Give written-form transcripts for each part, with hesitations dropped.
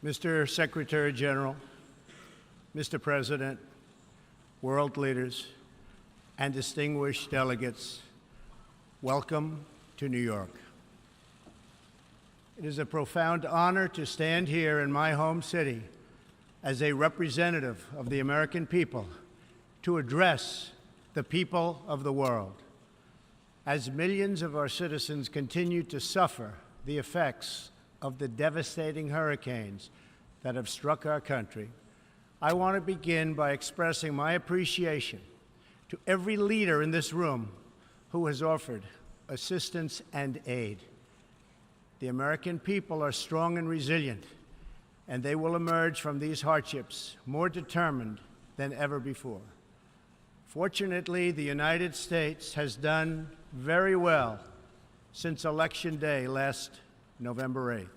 Mr. Secretary General, Mr. President, world leaders, and distinguished delegates, welcome to New York. It is a profound honor to stand here in my home city as a representative of the American people to address the people of the world. As millions of our citizens continue to suffer the effects of the devastating hurricanes that have struck our country, I want to begin by expressing my appreciation to every leader in this room who has offered assistance and aid. The American people are strong and resilient, and they will emerge from these hardships more determined than ever before. Fortunately, the United States has done very well since Election Day last November 8th.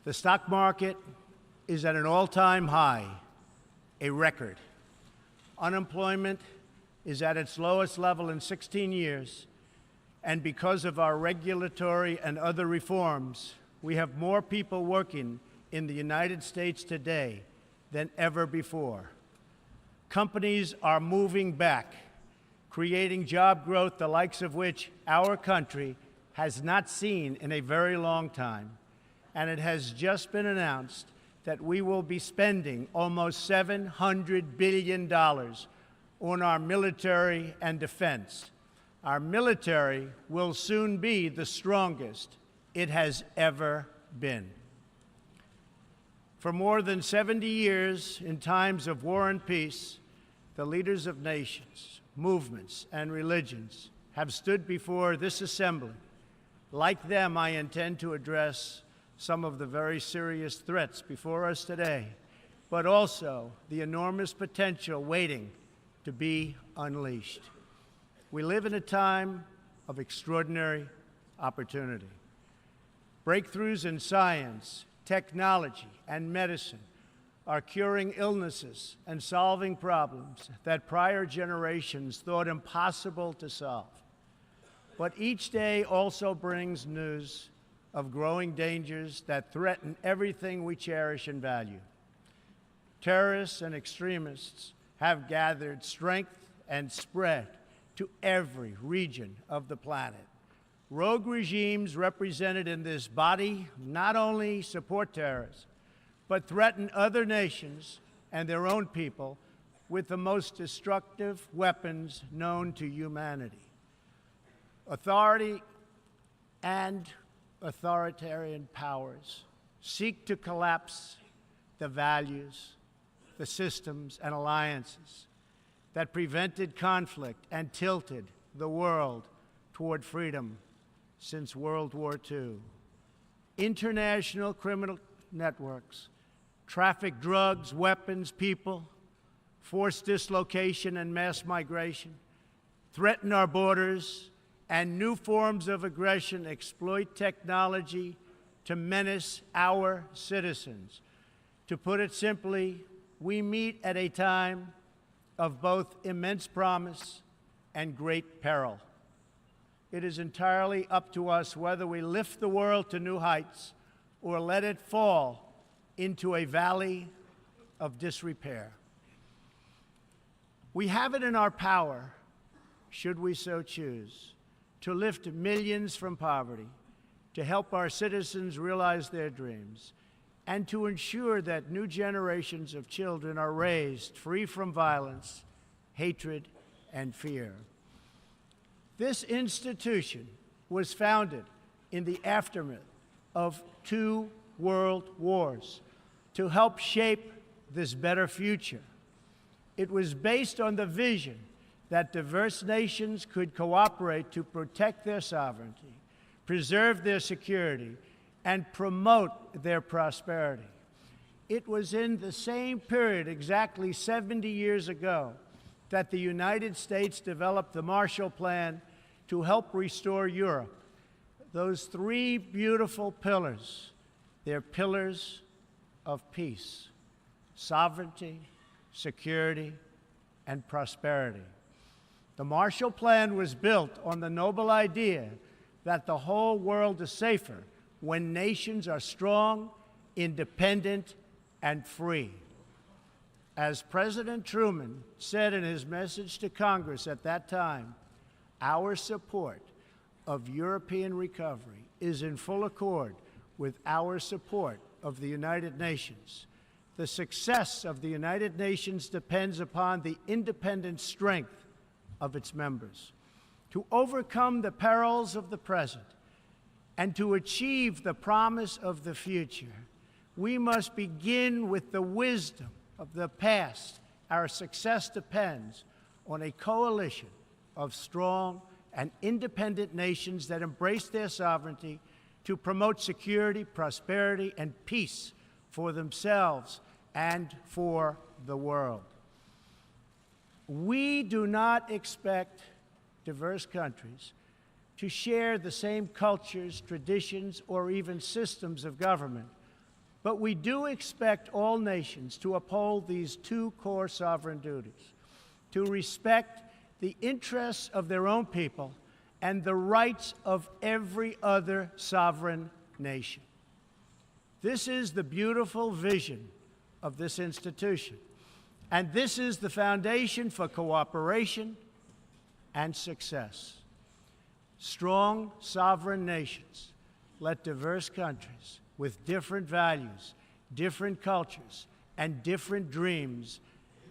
The stock market is at an all-time high, a record. Unemployment is at its lowest level in 16 years, and because of our regulatory and other reforms, we have more people working in the United States today than ever before. Companies are moving back, creating job growth the likes of which our country has not seen in a very long time. And it has just been announced that we will be spending almost $700 billion on our military and defense. Our military will soon be the strongest it has ever been. For more than 70 years, in times of war and peace, the leaders of nations, movements, and religions have stood before this assembly. Like them, I intend to address some of the very serious threats before us today, but also the enormous potential waiting to be unleashed. We live in a time of extraordinary opportunity. Breakthroughs in science, technology, and medicine are curing illnesses and solving problems that prior generations thought impossible to solve. But each day also brings news of growing dangers that threaten everything we cherish and value. Terrorists and extremists have gathered strength and spread to every region of the planet. Rogue regimes represented in this body not only support terrorists, but threaten other nations and their own people with the most destructive weapons known to humanity. Authority and authoritarian powers seek to collapse the values, the systems, and alliances that prevented conflict and tilted the world toward freedom since World War II. International criminal networks traffic drugs, weapons, people, force dislocation and mass migration, threaten our borders, and new forms of aggression exploit technology to menace our citizens. To put it simply, we meet at a time of both immense promise and great peril. It is entirely up to us whether we lift the world to new heights or let it fall into a valley of disrepair. We have it in our power, should we so choose, to lift millions from poverty, to help our citizens realize their dreams, and to ensure that new generations of children are raised free from violence, hatred, and fear. This institution was founded in the aftermath of 2 world wars to help shape this better future. It was based on the vision that diverse nations could cooperate to protect their sovereignty, preserve their security, and promote their prosperity. It was in the same period, exactly 70 years ago, that the United States developed the Marshall Plan to help restore Europe. Those 3 beautiful pillars, they're pillars of peace, sovereignty, security, and prosperity. The Marshall Plan was built on the noble idea that the whole world is safer when nations are strong independent, and free. As President Truman said in his message to Congress at that time, our support of European recovery is in full accord with our support of the United Nations. The success of the United Nations depends upon the independent strength of its members. To overcome the perils of the present and to achieve the promise of the future, we must begin with the wisdom of the past. Our success depends on a coalition of strong and independent nations that embrace their sovereignty to promote security, prosperity, and peace for themselves and for the world. We do not expect diverse countries to share the same cultures, traditions, or even systems of government, but we do expect all nations to uphold these two core sovereign duties: to respect the interests of their own people and the rights of every other sovereign nation. This is the beautiful vision of this institution, and this is the foundation for cooperation and success. Strong sovereign nations let diverse countries with different values, different cultures, and different dreams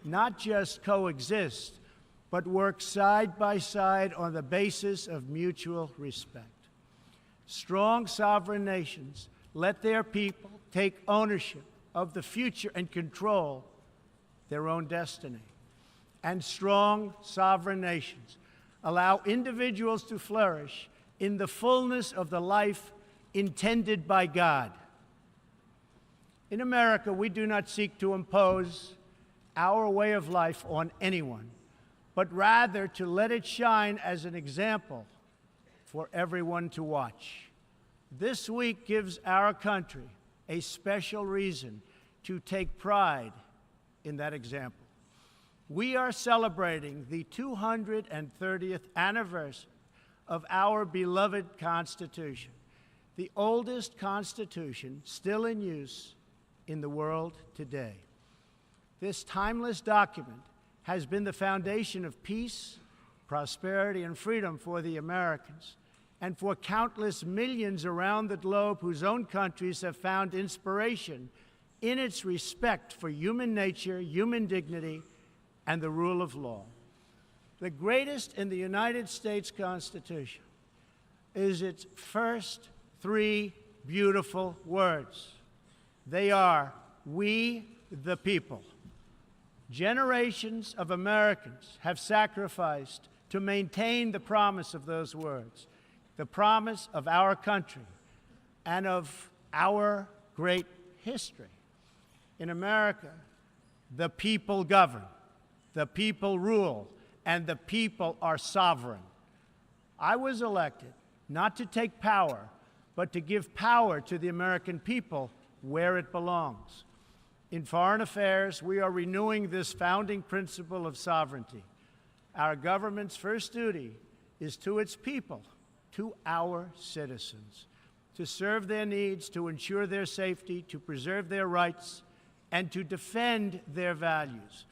not just coexist, but work side by side on the basis of mutual respect. Strong sovereign nations let their people take ownership of the future and control their own destiny. And strong sovereign nations allow individuals to flourish in the fullness of the life intended by God. In America, we do not seek to impose our way of life on anyone, but rather to let it shine as an example for everyone to watch. This week gives our country a special reason to take pride in that example. We are celebrating the 230th anniversary of our beloved Constitution, the oldest Constitution still in use in the world today. This timeless document has been the foundation of peace, prosperity, and freedom for the Americans and for countless millions around the globe whose own countries have found inspiration in its respect for human nature, human dignity, and the rule of law. The greatest in the United States Constitution is its first three beautiful words. They are, "We the people." Generations of Americans have sacrificed to maintain the promise of those words, the promise of our country and of our great history. In America, the people govern, the people rule, and the people are sovereign. I was elected not to take power, but to give power to the American people where it belongs. In foreign affairs, we are renewing this founding principle of sovereignty. Our government's first duty is to its people, to our citizens, to serve their needs, to ensure their safety, to preserve their rights, and to defend their values.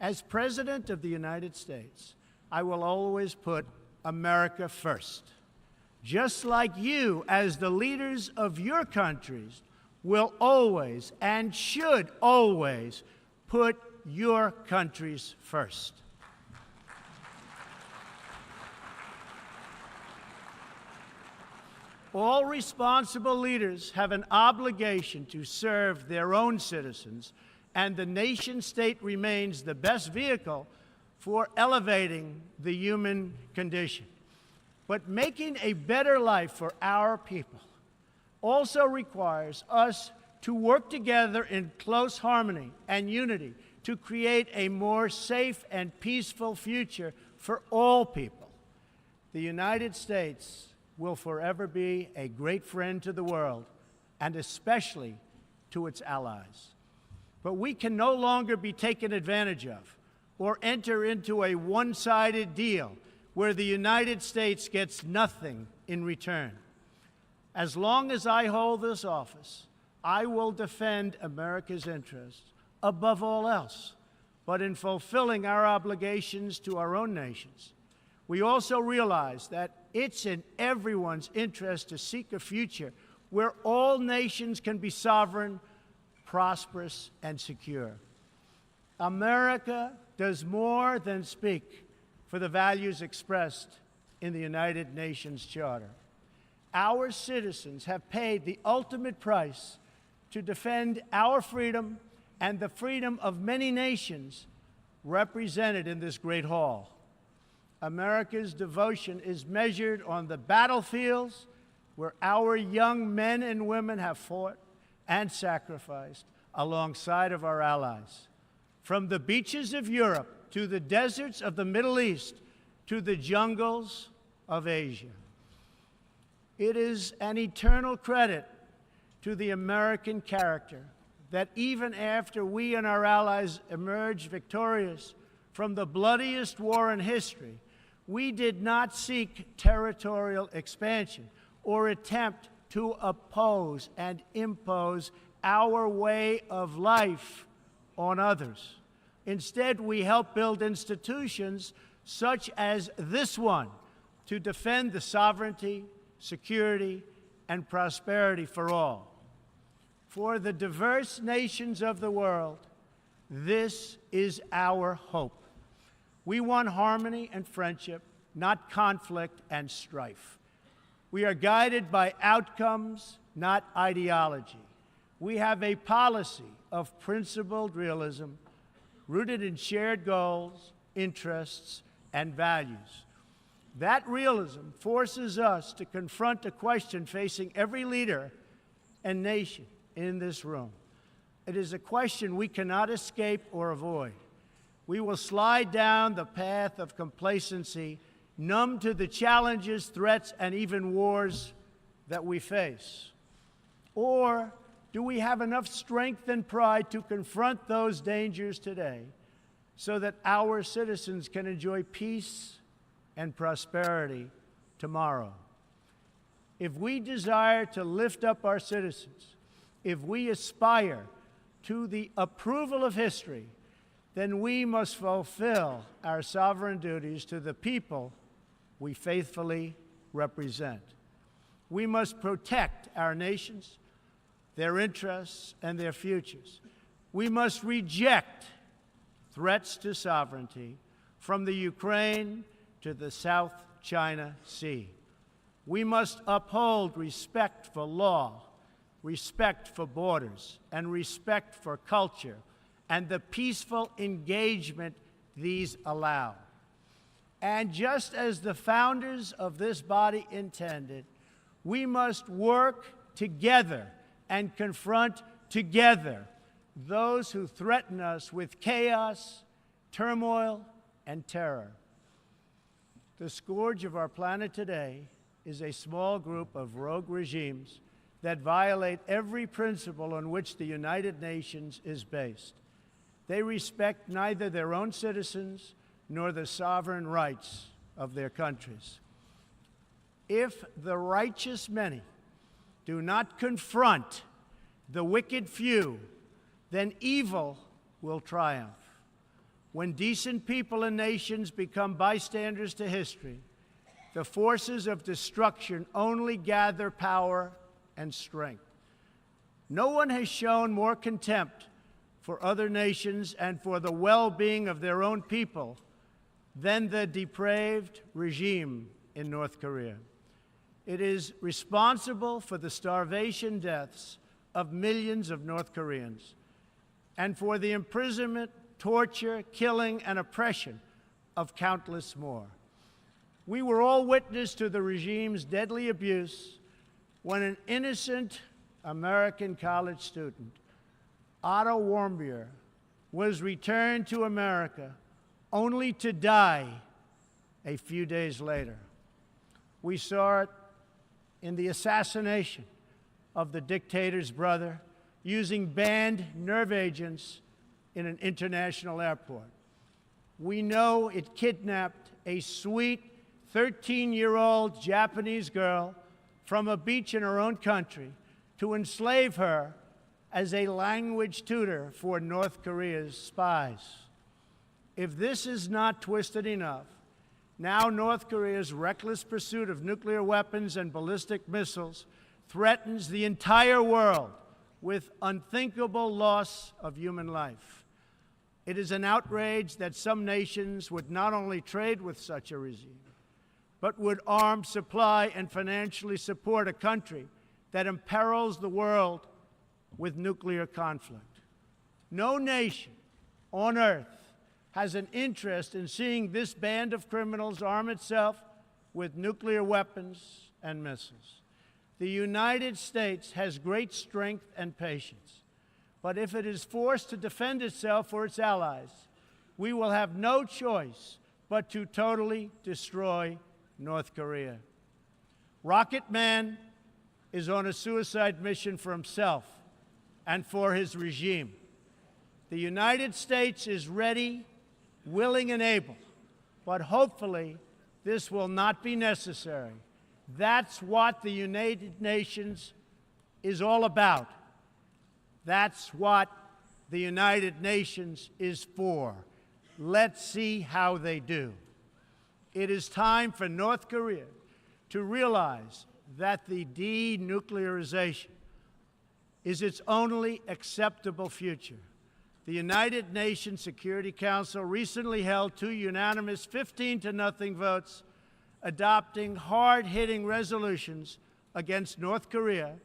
As President of the United States, I will always put America first, just like you, as the leaders of your countries, will always and should always put your countries first. All responsible leaders have an obligation to serve their own citizens, and the nation-state remains the best vehicle for elevating the human condition. But making a better life for our people also requires us to work together in close harmony and unity to create a more safe and peaceful future for all people. The United States will forever be a great friend to the world, and especially to its allies. But we can no longer be taken advantage of or enter into a one-sided deal where the United States gets nothing in return. As long as I hold this office, I will defend America's interests above all else, but in fulfilling our obligations to our own nations. We also realize that it's in everyone's interest to seek a future where all nations can be sovereign, prosperous, and secure. America does more than speak for the values expressed in the United Nations Charter. Our citizens have paid the ultimate price to defend our freedom and the freedom of many nations represented in this great hall. America's devotion is measured on the battlefields where our young men and women have fought and sacrificed alongside of our allies. From the beaches of Europe to the deserts of the Middle East to the jungles of Asia. It is an eternal credit to the American character that even after we and our allies emerged victorious from the bloodiest war in history, we did not seek territorial expansion or attempt to oppose and impose our way of life on others. Instead, we helped build institutions such as this one to defend the sovereignty, security, and prosperity for all. For the diverse nations of the world, this is our hope. We want harmony and friendship, not conflict and strife. We are guided by outcomes, not ideology. We have a policy of principled realism rooted in shared goals, interests, and values. That realism forces us to confront a question facing every leader and nation in this room. It is a question we cannot escape or avoid. We will slide down the path of complacency, numb to the challenges, threats, and even wars that we face. Or do we have enough strength and pride to confront those dangers today so that our citizens can enjoy peace and prosperity tomorrow? If we desire to lift up our citizens, if we aspire to the approval of history, then we must fulfill our sovereign duties to the people we faithfully represent. We must protect our nations, their interests, and their futures. We must reject threats to sovereignty from the Ukraine to the South China Sea. We must uphold respect for law, respect for borders, and respect for culture, and the peaceful engagement these allow. And just as the founders of this body intended, we must work together and confront together those who threaten us with chaos, turmoil, and terror. The scourge of our planet today is a small group of rogue regimes that violate every principle on which the United Nations is based. They respect neither their own citizens nor the sovereign rights of their countries. If the righteous many do not confront the wicked few, then evil will triumph. When decent people and nations become bystanders to history, the forces of destruction only gather power and strength. No one has shown more contempt for other nations and for the well-being of their own people than the depraved regime in North Korea. It is responsible for the starvation deaths of millions of North Koreans and for the imprisonment, torture, killing, and oppression of countless more. We were all witness to the regime's deadly abuse when an innocent American college student, Otto Warmbier, was returned to America only to die a few days later. We saw it in the assassination of the dictator's brother using banned nerve agents in an international airport. We know it kidnapped a sweet 13-year-old Japanese girl from a beach in her own country to enslave her as a language tutor for North Korea's spies. If this is not twisted enough, now North Korea's reckless pursuit of nuclear weapons and ballistic missiles threatens the entire world with unthinkable loss of human life. It is an outrage that some nations would not only trade with such a regime, but would arm, supply, and financially support a country that imperils the world with nuclear conflict. No nation on earth has an interest in seeing this band of criminals arm itself with nuclear weapons and missiles. The United States has great strength and patience, but if it is forced to defend itself or its allies, we will have no choice but to totally destroy North Korea. Rocket Man is on a suicide mission for himself and for his regime. The United States is ready, willing, and able, but hopefully this will not be necessary. That's what the United Nations is all about. That's what the United Nations is for. Let's see how they do. It is time for North Korea to realize that the denuclearization is its only acceptable future. The United Nations Security Council recently held 2 unanimous 15-0 votes adopting hard-hitting resolutions against North Korea,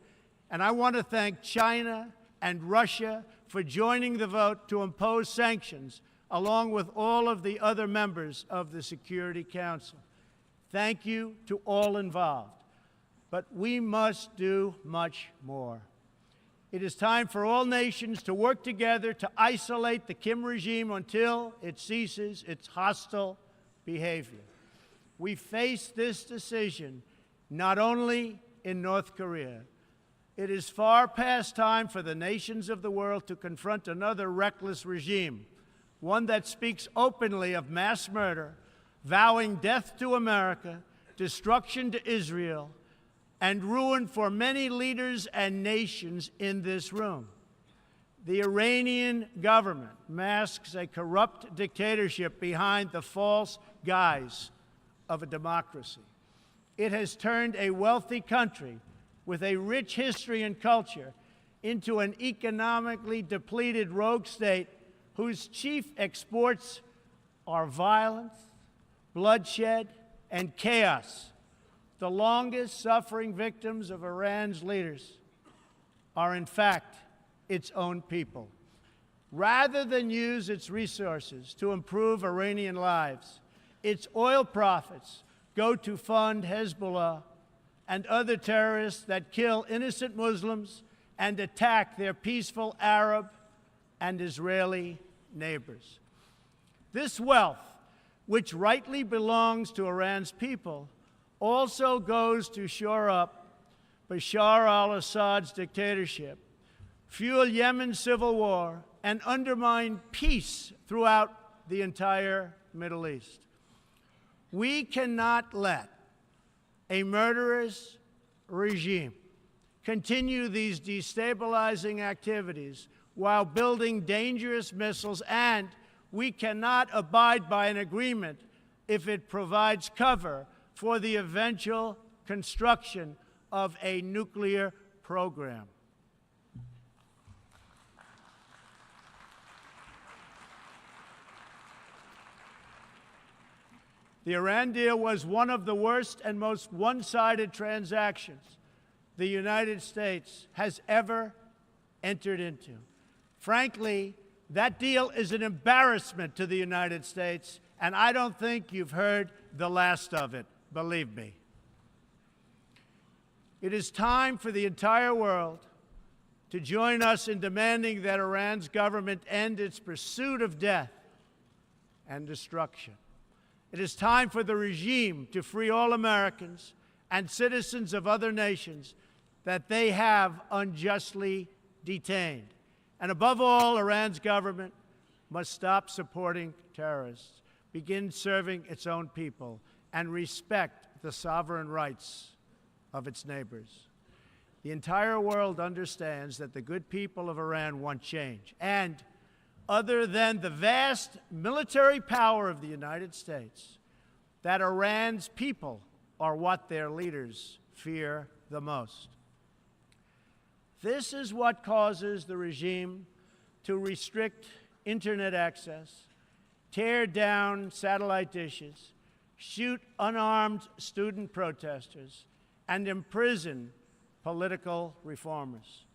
and I want to thank China and Russia for joining the vote to impose sanctions along with all of the other members of the Security Council. Thank you to all involved. But we must do much more. It is time for all nations to work together to isolate the Kim regime until it ceases its hostile behavior. We face this decision not only in North Korea. It is far past time for the nations of the world to confront another reckless regime, one that speaks openly of mass murder, vowing death to America, destruction to Israel, and ruin for many leaders and nations in this room. The Iranian government masks a corrupt dictatorship behind the false guise of a democracy. It has turned a wealthy country with a rich history and culture into an economically depleted rogue state whose chief exports are violence, bloodshed, and chaos. The longest suffering victims of Iran's leaders are, in fact, its own people. Rather than use its resources to improve Iranian lives, its oil profits go to fund Hezbollah and other terrorists that kill innocent Muslims and attack their peaceful Arab and Israeli neighbors. This wealth, which rightly belongs to Iran's people, also goes to shore up Bashar al-Assad's dictatorship, fuel Yemen's civil war, and undermine peace throughout the entire Middle East. We cannot let a murderous regime continue these destabilizing activities while building dangerous missiles, and we cannot abide by an agreement if it provides cover for the eventual construction of a nuclear program. The Iran deal was one of the worst and most one-sided transactions the United States has ever entered into. Frankly, that deal is an embarrassment to the United States, and I don't think you've heard the last of it, believe me. It is time for the entire world to join us in demanding that Iran's government end its pursuit of death and destruction. It is time for the regime to free all Americans and citizens of other nations that they have unjustly detained. And above all, Iran's government must stop supporting terrorists, begin serving its own people, and respect the sovereign rights of its neighbors. The entire world understands that the good people of Iran want change. And other than the vast military power of the United States, that Iran's people are what their leaders fear the most. This is what causes the regime to restrict internet access, tear down satellite dishes, shoot unarmed student protesters, and imprison political reformers.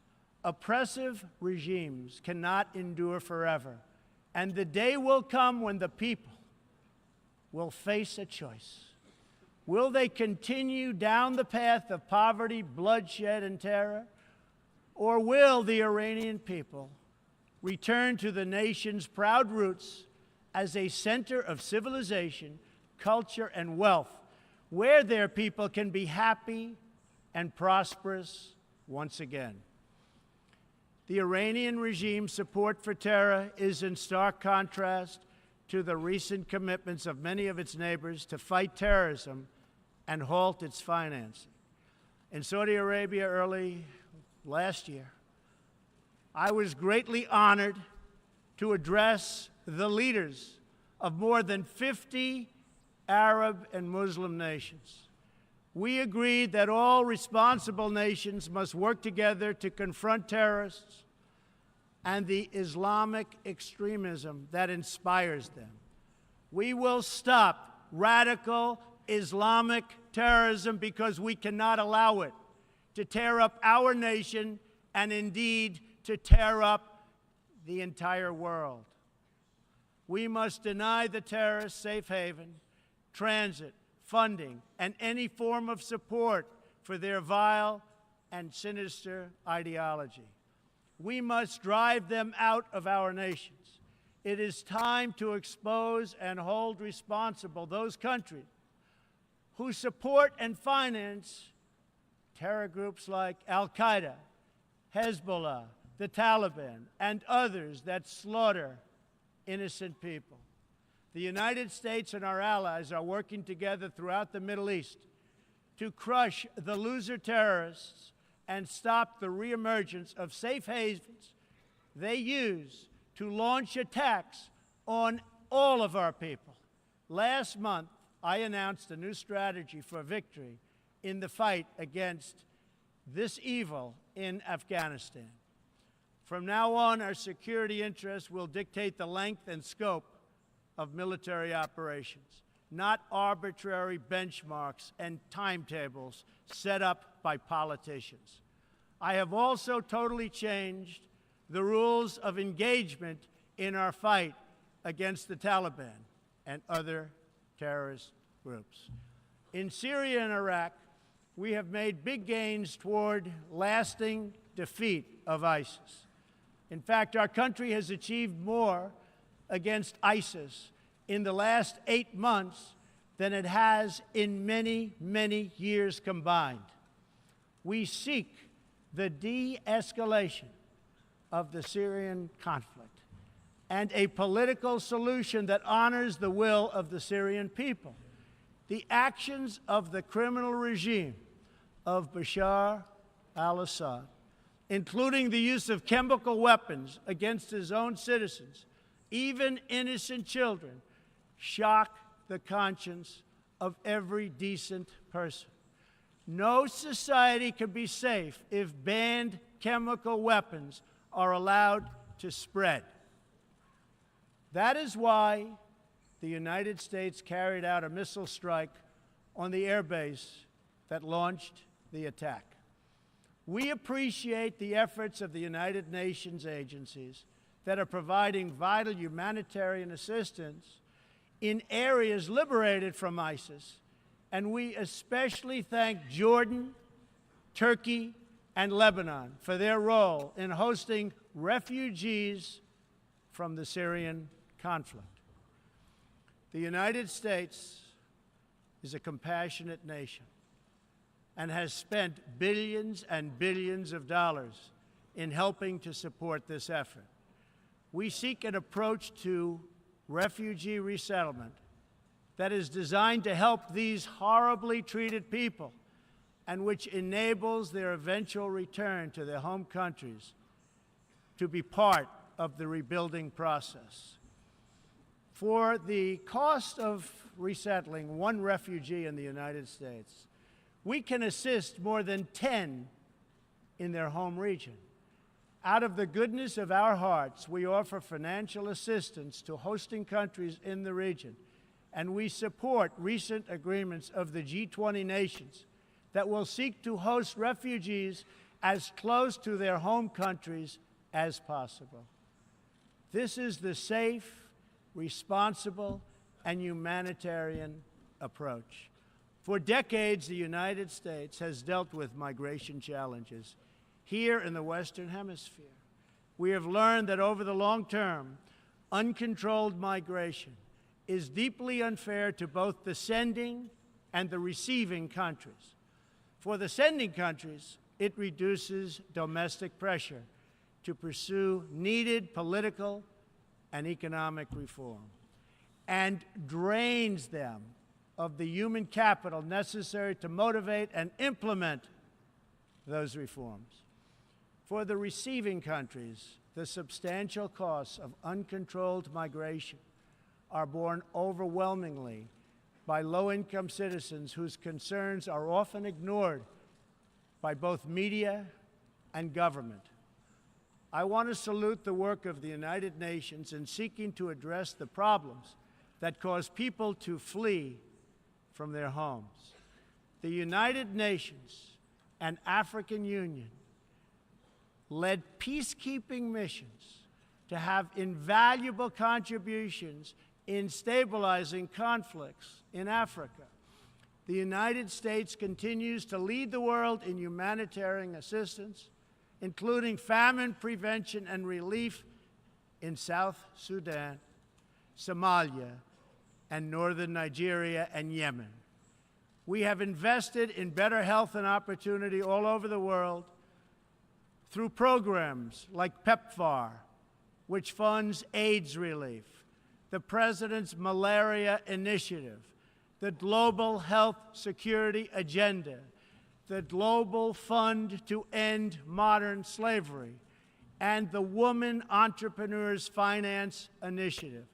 Oppressive regimes cannot endure forever, and the day will come when the people will face a choice. Will they continue down the path of poverty, bloodshed, and terror? Or will the Iranian people return to the nation's proud roots as a center of civilization, culture, and wealth, where their people can be happy and prosperous once again? The Iranian regime's support for terror is in stark contrast to the recent commitments of many of its neighbors to fight terrorism and halt its financing. In Saudi Arabia early last year, I was greatly honored to address the leaders of more than 50 Arab and Muslim nations. We agreed that all responsible nations must work together to confront terrorists and the Islamic extremism that inspires them. We will stop radical Islamic terrorism because we cannot allow it to tear up our nation and indeed to tear up the entire world. We must deny the terrorists safe haven, transit, funding, and any form of support for their vile and sinister ideology. We must drive them out of our nations. It is time to expose and hold responsible those countries who support and finance terror groups like Al-Qaeda, Hezbollah, the Taliban, and others that slaughter innocent people. The United States and our allies are working together throughout the Middle East to crush the loser terrorists and stop the reemergence of safe havens they use to launch attacks on all of our people. Last month, I announced a new strategy for victory in the fight against this evil in Afghanistan. From now on, our security interests will dictate the length and scope of military operations, not arbitrary benchmarks and timetables set up by politicians. I have also totally changed the rules of engagement in our fight against the Taliban and other terrorist groups. In Syria and Iraq, we have made big gains toward lasting defeat of ISIS. In fact, our country has achieved more against ISIS in the last 8 months than it has in many, many years combined. We seek the de-escalation of the Syrian conflict and a political solution that honors the will of the Syrian people. The actions of the criminal regime of Bashar al-Assad, including the use of chemical weapons against his own citizens, even innocent children, shock the conscience of every decent person. No society can be safe if banned chemical weapons are allowed to spread. That is why the United States carried out a missile strike on the airbase that launched the attack. We appreciate the efforts of the United Nations agencies that are providing vital humanitarian assistance in areas liberated from ISIS, and we especially thank Jordan, Turkey, and Lebanon for their role in hosting refugees from the Syrian conflict. The United States is a compassionate nation and has spent billions and billions of dollars in helping to support this effort. We seek an approach to refugee resettlement that is designed to help these horribly treated people and which enables their eventual return to their home countries to be part of the rebuilding process. For the cost of resettling one refugee in the United States, we can assist more than 10 in their home region. Out of the goodness of our hearts, we offer financial assistance to hosting countries in the region, and we support recent agreements of the G20 nations that will seek to host refugees as close to their home countries as possible. This is the safe, responsible, and humanitarian approach. For decades, the United States has dealt with migration challenges here in the Western Hemisphere. We have learned that over the long term, uncontrolled migration is deeply unfair to both the sending and the receiving countries. For the sending countries, it reduces domestic pressure to pursue needed political and economic reform, and drains them of the human capital necessary to motivate and implement those reforms. For the receiving countries, the substantial costs of uncontrolled migration are borne overwhelmingly by low-income citizens whose concerns are often ignored by both media and government. I want to salute the work of the United Nations in seeking to address the problems that cause people to flee from their homes. The United Nations and African Union led peacekeeping missions to have invaluable contributions in stabilizing conflicts in Africa. The United States continues to lead the world in humanitarian assistance, including famine prevention and relief in South Sudan, Somalia, and northern Nigeria and Yemen. We have invested in better health and opportunity all over the world through programs like PEPFAR, which funds AIDS relief, the President's Malaria Initiative, the Global Health Security Agenda, the Global Fund to End Modern Slavery, and the Woman Entrepreneurs Finance Initiative,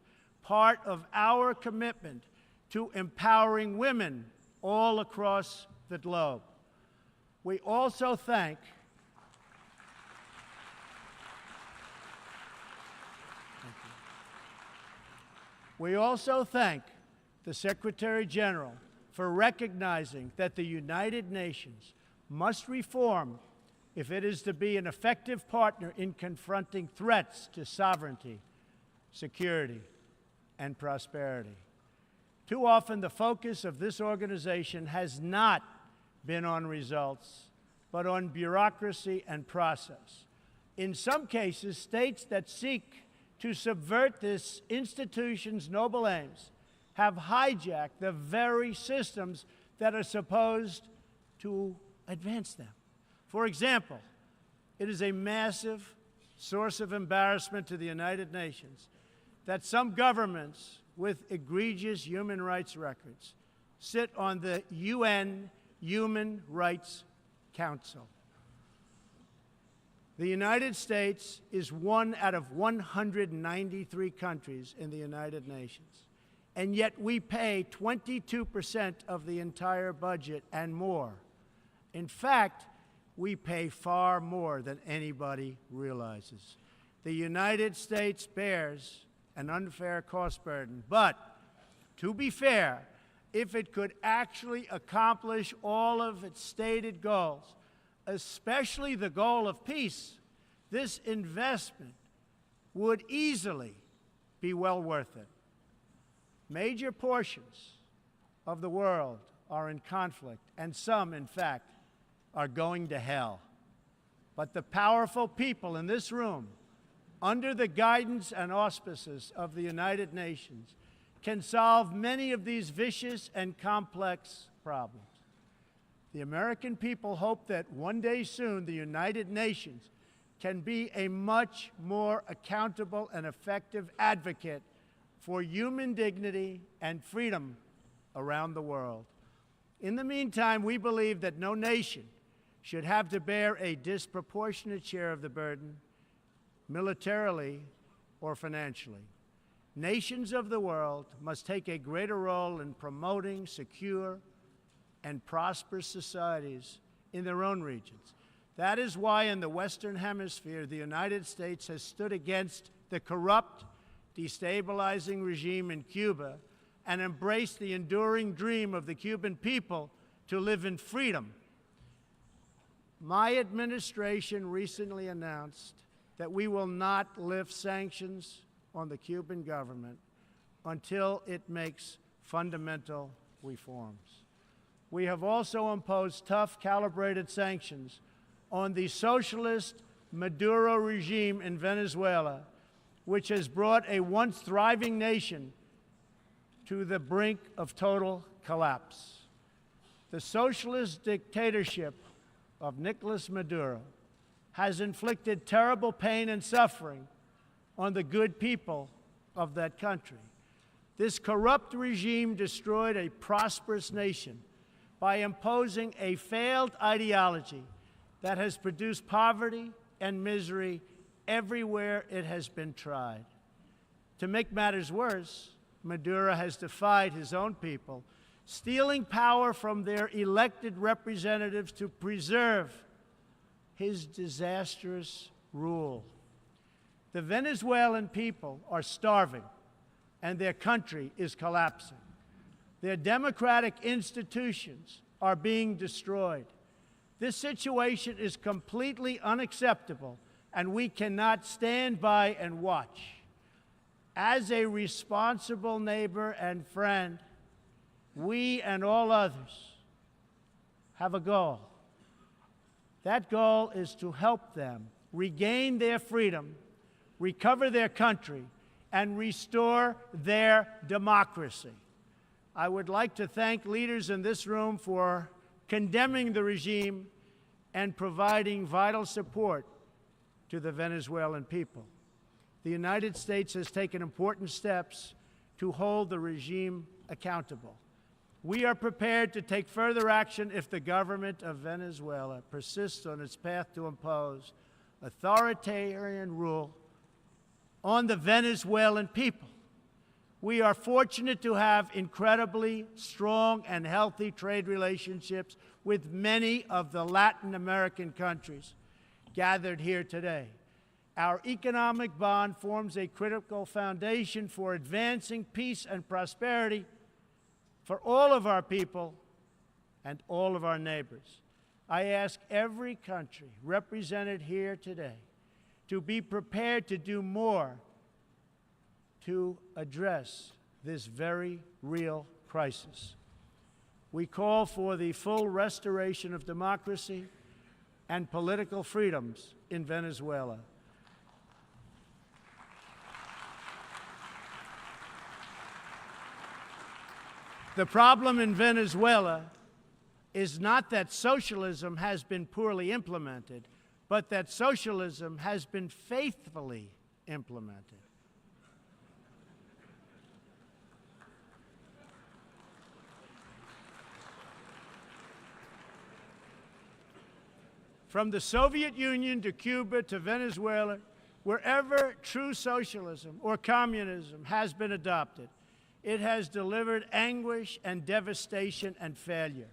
part of our commitment to empowering women all across the globe. We also thank the Secretary General for recognizing that the United Nations must reform if it is to be an effective partner in confronting threats to sovereignty, security, and prosperity. Too often, the focus of this organization has not been on results, but on bureaucracy and process. In some cases, states that seek to subvert this institution's noble aims have hijacked the very systems that are supposed to advance them. For example, it is a massive source of embarrassment to the United Nations that some governments with egregious human rights records sit on the UN Human Rights Council. The United States is one out of 193 countries in the United Nations, and yet we pay 22% of the entire budget and more. In fact, we pay far more than anybody realizes. The United States bears an unfair cost burden, but to be fair, if it could actually accomplish all of its stated goals, especially the goal of peace, this investment would easily be well worth it. Major portions of the world are in conflict, and some, in fact, are going to hell. But the powerful people in this room, under the guidance and auspices of the United Nations, can solve many of these vicious and complex problems. The American people hope that one day soon the United Nations can be a much more accountable and effective advocate for human dignity and freedom around the world. In the meantime, we believe that no nation should have to bear a disproportionate share of the burden, militarily or financially. Nations of the world must take a greater role in promoting secure and prosperous societies in their own regions. That is why in the Western Hemisphere, the United States has stood against the corrupt, destabilizing regime in Cuba and embraced the enduring dream of the Cuban people to live in freedom. My administration recently announced that we will not lift sanctions on the Cuban government until it makes fundamental reforms. We have also imposed tough, calibrated sanctions on the socialist Maduro regime in Venezuela, which has brought a once thriving nation to the brink of total collapse. The socialist dictatorship of Nicolas Maduro has inflicted terrible pain and suffering on the good people of that country. This corrupt regime destroyed a prosperous nation by imposing a failed ideology that has produced poverty and misery everywhere it has been tried. To make matters worse, Maduro has defied his own people, stealing power from their elected representatives to preserve his disastrous rule. The Venezuelan people are starving, and their country is collapsing. Their democratic institutions are being destroyed. This situation is completely unacceptable, and we cannot stand by and watch. As a responsible neighbor and friend, we and all others have a goal. That goal is to help them regain their freedom, recover their country, and restore their democracy. I would like to thank leaders in this room for condemning the regime and providing vital support to the Venezuelan people. The United States has taken important steps to hold the regime accountable. We are prepared to take further action if the government of Venezuela persists on its path to impose authoritarian rule on the Venezuelan people. We are fortunate to have incredibly strong and healthy trade relationships with many of the Latin American countries gathered here today. Our economic bond forms a critical foundation for advancing peace and prosperity for all of our people and all of our neighbors. I ask every country represented here today to be prepared to do more to address this very real crisis. We call for the full restoration of democracy and political freedoms in Venezuela. The problem in Venezuela is not that socialism has been poorly implemented, but that socialism has been faithfully implemented. From the Soviet Union to Cuba to Venezuela, wherever true socialism or communism has been adopted, it has delivered anguish and devastation and failure.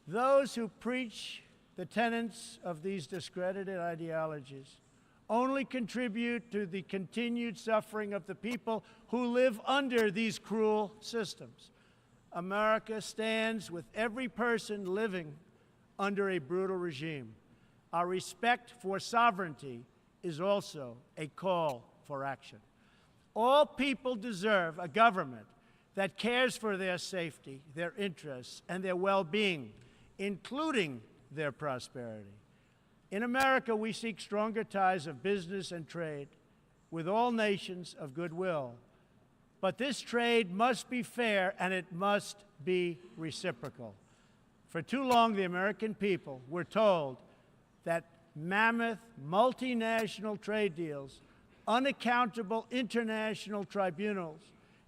Those who preach the tenets of these discredited ideologies only contribute to the continued suffering of the people who live under these cruel systems. America stands with every person living under a brutal regime. Our respect for sovereignty is also a call for action. All people deserve a government that cares for their safety, their interests, and their well-being, including their prosperity. In America, we seek stronger ties of business and trade with all nations of goodwill. But this trade must be fair and it must be reciprocal. For too long, the American people were told that mammoth multinational trade deals, unaccountable international tribunals,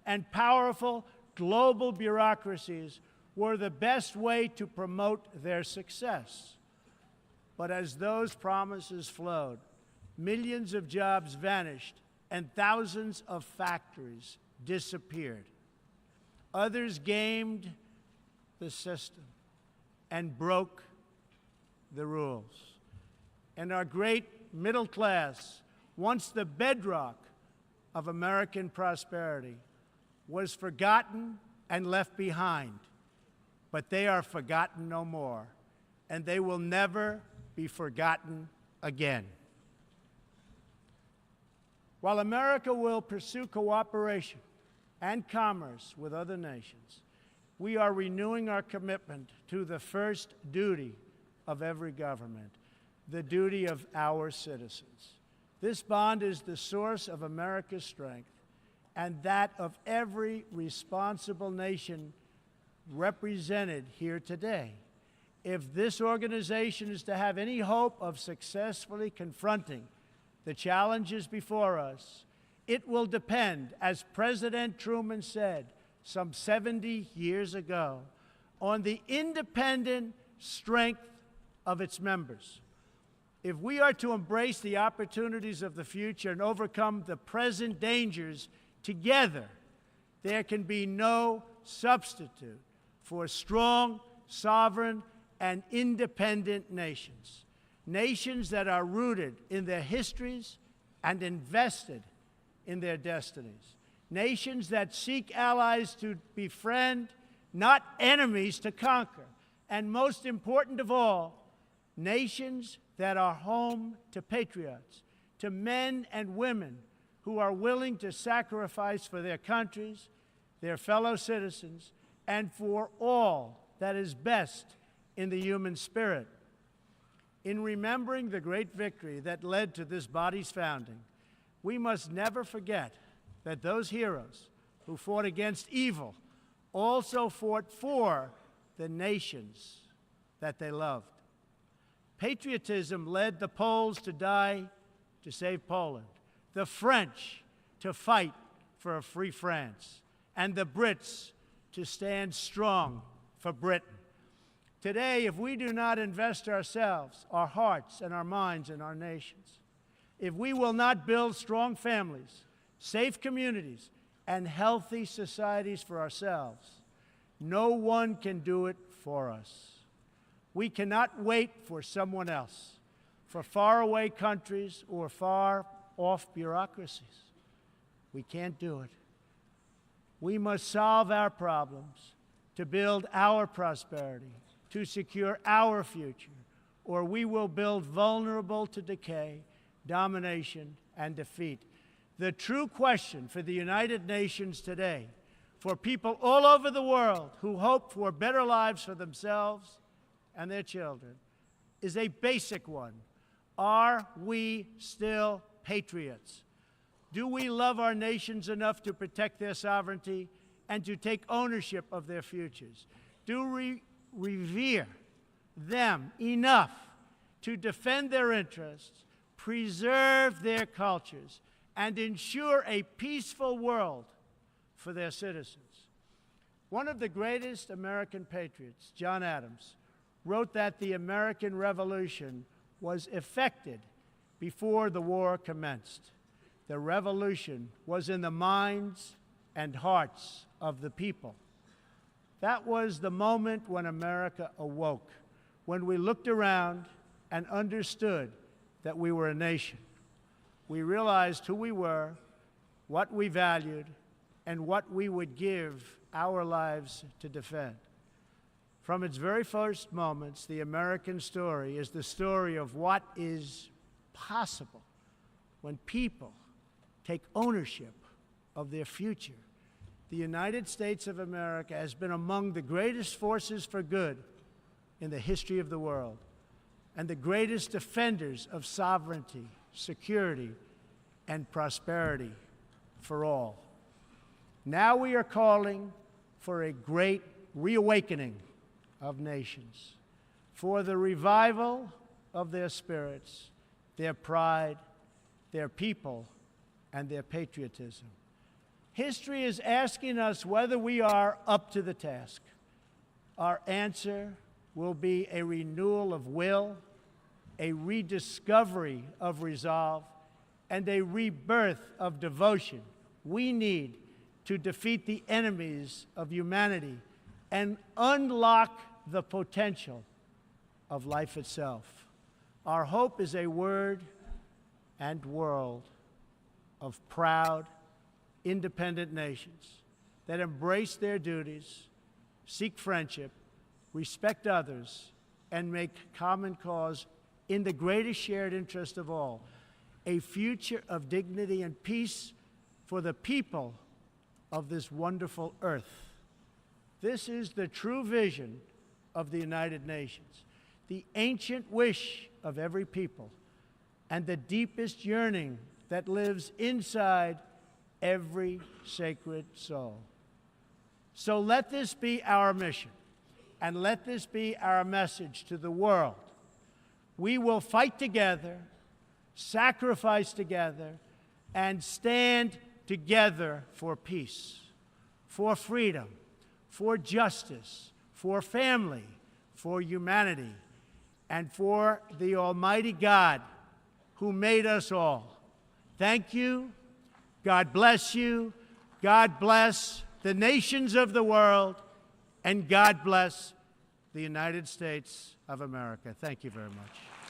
and powerful global bureaucracies were the best way to promote their success. But as those promises flowed, millions of jobs vanished and thousands of factories disappeared. Others gamed the system and broke the rules. And our great middle class, once the bedrock of American prosperity, was forgotten and left behind. But they are forgotten no more, and they will never be forgotten again. While America will pursue cooperation and commerce with other nations, we are renewing our commitment to the first duty of every government, the duty of our citizens. This bond is the source of America's strength and that of every responsible nation represented here today. If this organization is to have any hope of successfully confronting the challenges before us, it will depend, as President Truman said some 70 years ago, on the independent strength of its members. If we are to embrace the opportunities of the future and overcome the present dangers together, there can be no substitute for strong, sovereign, and independent nations. Nations that are rooted in their histories and invested in their destinies. Nations that seek allies to befriend, not enemies to conquer. And most important of all, nations that are home to patriots, to men and women who are willing to sacrifice for their countries, their fellow citizens, and for all that is best in the human spirit. In remembering the great victory that led to this body's founding, we must never forget that those heroes who fought against evil also fought for the nations that they loved. Patriotism led the Poles to die to save Poland, the French to fight for a free France, and the Brits to stand strong for Britain. Today, if we do not invest ourselves, our hearts, and our minds in our nations, if we will not build strong families, safe communities, and healthy societies for ourselves, no one can do it for us. We cannot wait for someone else, for faraway countries or far-off bureaucracies. We can't do it. We must solve our problems to build our prosperity, to secure our future, or we will build vulnerable to decay, domination, and defeat. The true question for the United Nations today, for people all over the world who hope for better lives for themselves and their children, is a basic one. Are we still patriots? Do we love our nations enough to protect their sovereignty and to take ownership of their futures? Do we revere them enough to defend their interests, preserve their cultures, and ensure a peaceful world for their citizens? One of the greatest American patriots, John Adams, wrote that the American Revolution was effected before the war commenced. The revolution was in the minds and hearts of the people. That was the moment when America awoke, when we looked around and understood that we were a nation. We realized who we were, what we valued, and what we would give our lives to defend. From its very first moments, the American story is the story of what is possible when people take ownership of their future. The United States of America has been among the greatest forces for good in the history of the world and the greatest defenders of sovereignty, security, and prosperity for all. Now we are calling for a great reawakening of nations, for the revival of their spirits, their pride, their people, and their patriotism. History is asking us whether we are up to the task. Our answer will be a renewal of will, a rediscovery of resolve, and a rebirth of devotion we need to defeat the enemies of humanity and unlock the potential of life itself. Our hope is a word and world of proud, independent nations that embrace their duties, seek friendship, respect others, and make common cause in the greatest shared interest of all, a future of dignity and peace for the people of this wonderful earth. This is the true vision of the United Nations, the ancient wish of every people, and the deepest yearning that lives inside every sacred soul. So let this be our mission, and let this be our message to the world. We will fight together, sacrifice together, and stand together for peace, for freedom, for justice, for family, for humanity, and for the Almighty God who made us all. Thank you. God bless you. God bless the nations of the world, and God bless the United States of America. Thank you very much.